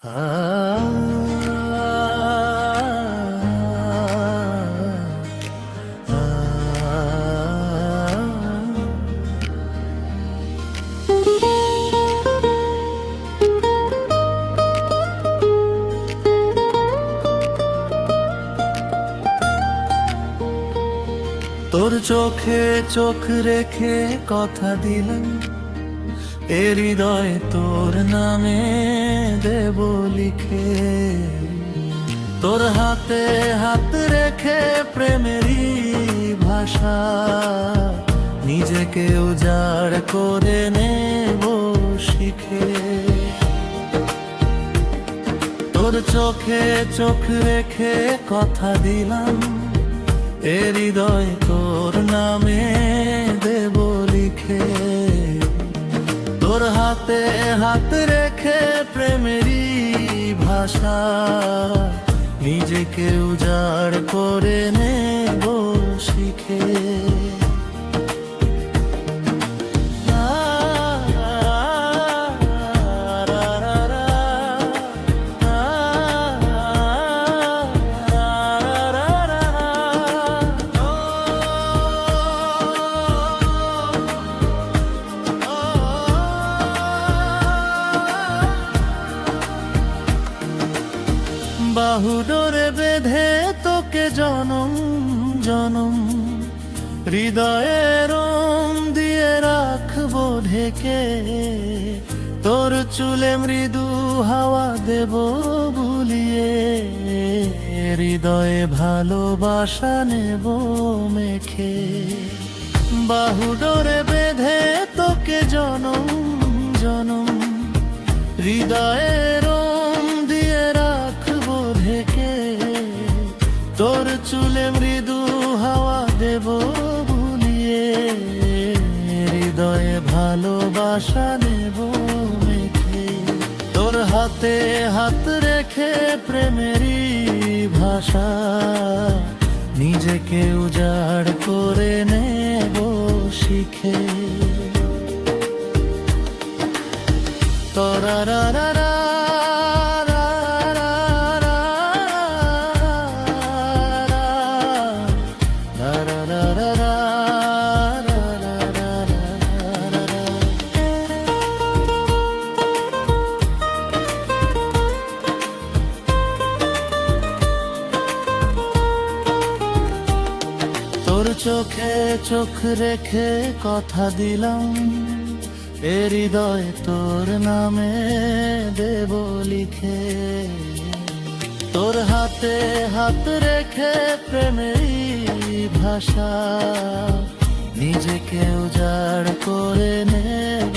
তোর চোখে চোখ রেখে কথা দিলাম, এ হৃদয়ে তোর নামে দেব লিখে। তোর হাতে হাত রেখে প্রেমেরই ভাষা, নিজেকে উজাড় করে নেব শিখে। তোর চোখে চোখ রেখে কথা দিলাম, এ হৃদয় তোর নামে দেব লিখে। তোর হাতে হাত রেখে প্রেমেরই ভাষা, নিজেকে উজাড় করে নেব শিখে। বাহুডোরে বেঁধে তোকে জনম জনম, হৃদয়ে রং দিয়ে রাখবো ঢেকে। তোর চুলে মৃদু হাওয়া দেব বুলিয়ে, হৃদয়ে ভালোবাসা নেব মেখে। বাহুডোরে বেঁধে তোকে জনম জনম, হৃদয়ে রং দিয়ে রাখবো ঢেকে। তোর চুলে মৃদু হাওয়া দেব বুলিয়ে, হৃদয়ে ভালোবাসা নেব মেখে। তোর হাতে হাত রেখে প্রেমেরই ভাষা, নিজেকে উজাড় করে নেব শিখে। তোরা রা রা রা তোর চোখে চোখ রেখে কথা দিলাম, এ হৃদয় তোর নামে দেব লিখে। তোর হাতে হাত রেখে প্রেমেরই ভাষা, নিজেকে উজাড় করে নেব